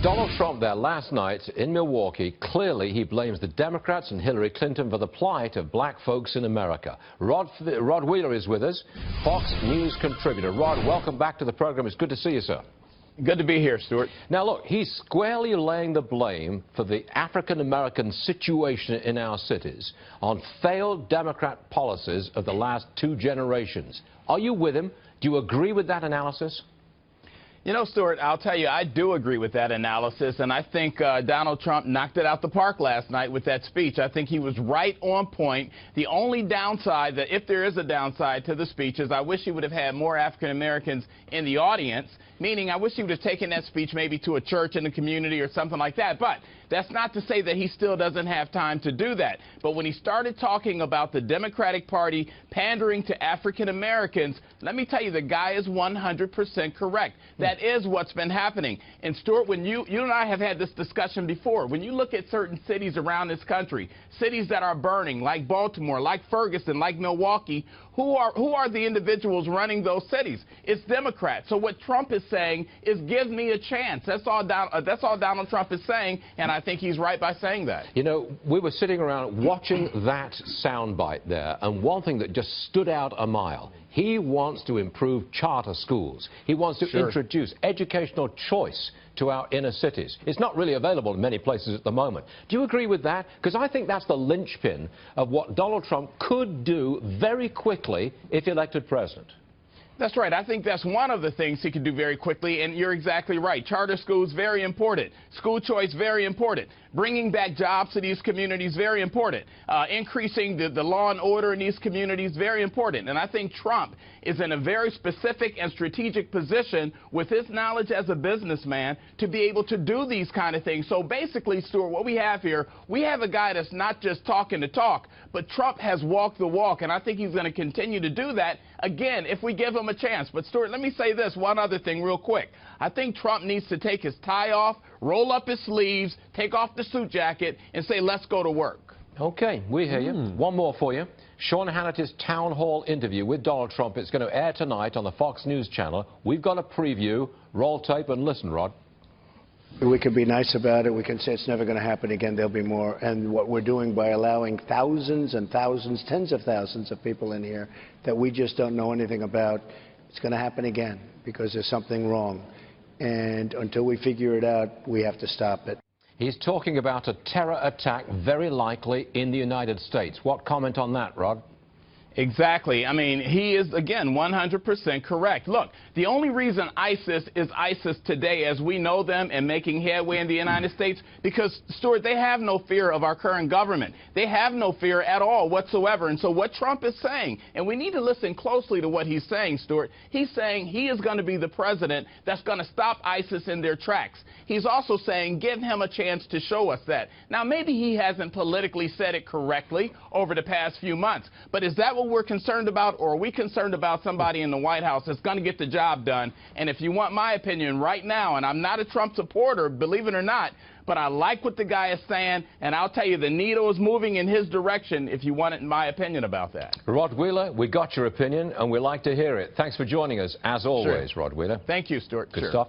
Donald Trump there last night in Milwaukee, clearly he blames the Democrats and Hillary Clinton for the plight of black folks in America. Rod Wheeler is with us, Fox News contributor. Rod, welcome back to the program. It's good to see you, sir. Good to be here, Stuart. Now, look, he's squarely laying the blame for the African-American situation in our cities on failed Democrat policies of the last 2 generations. Are you with him? Do you agree with that analysis? You know, Stuart, I'll tell you, I do agree with that analysis, and I think Donald Trump knocked it out the park last night with that speech. I think he was right on point. The only downside, that if there is a downside to the speech, is I wish he would have had more African Americans in the audience, meaning I wish he would have taken that speech maybe to a church in the community or something like that. But that's not to say that he still doesn't have time to do that. But when he started talking about the Democratic Party pandering to African Americans, let me tell you, the guy is 100% correct. That is what's been happening. And Stuart, when you and I have had this discussion before, when you look at certain cities around this country, cities that are burning, like Baltimore, like Ferguson, like Milwaukee, who are the individuals running those cities? It's Democrats. So what Trump is saying is, give me a chance. That's all Donald Trump is saying, and I think he's right by saying that. You know, we were sitting around watching that soundbite there, and one thing that just stood out a mile. He wants to improve charter schools. He wants to introduce educational choice to our inner cities. It's not really available in many places at the moment. Do you agree with that? Because I think that's the linchpin of what Donald Trump could do very quickly if elected president. That's right. I think that's one of the things he could do very quickly, and you're exactly right. Charter schools, very important. School choice, very important. Bringing back jobs to these communities, very important. Increasing the law and order in these communities, very important. And I think Trump is in a very specific and strategic position with his knowledge as a businessman to be able to do these kind of things. So basically, Stuart, what we have here, we have a guy that's not just talking the talk, but Trump has walked the walk, and I think he's going to continue to do that, again, if we give him a chance. But, Stuart, let me say this, one other thing real quick. I think Trump needs to take his tie off, roll up his sleeves, take off the suit jacket, and say, let's go to work. Okay, we hear you. One more for you. Sean Hannity's town hall interview with Donald Trump. It's going to air tonight on the Fox News channel. We've got a preview. Roll tape and listen, Rod. We can be nice about it. We can say it's never going to happen again. There'll be more. And what we're doing by allowing thousands and thousands, tens of thousands of people in here that we just don't know anything about, it's going to happen again because there's something wrong. And until we figure it out, we have to stop it. He's talking about a terror attack very likely in the United States. What comment on that, Rod? Exactly. I mean, he is, again, 100% correct. Look, the only reason ISIS is ISIS today as we know them and making headway in the United States, because, Stuart, they have no fear of our current government. They have no fear at all whatsoever. And so what Trump is saying, and we need to listen closely to what he's saying, Stuart, he's saying he is going to be the president that's going to stop ISIS in their tracks. He's also saying give him a chance to show us that. Now, maybe he hasn't politically said it correctly over the past few months, but is that what we're concerned about, or are we concerned about somebody in the White House that's going to get the job done? And if you want my opinion right now, and I'm not a Trump supporter, believe it or not, but I like what the guy is saying, and I'll tell you, the needle is moving in his direction if you want my opinion about that. Rod Wheeler, we got your opinion, and we like to hear it. Thanks for joining us, as always, Rod Wheeler. Thank you, Stuart. Good stuff.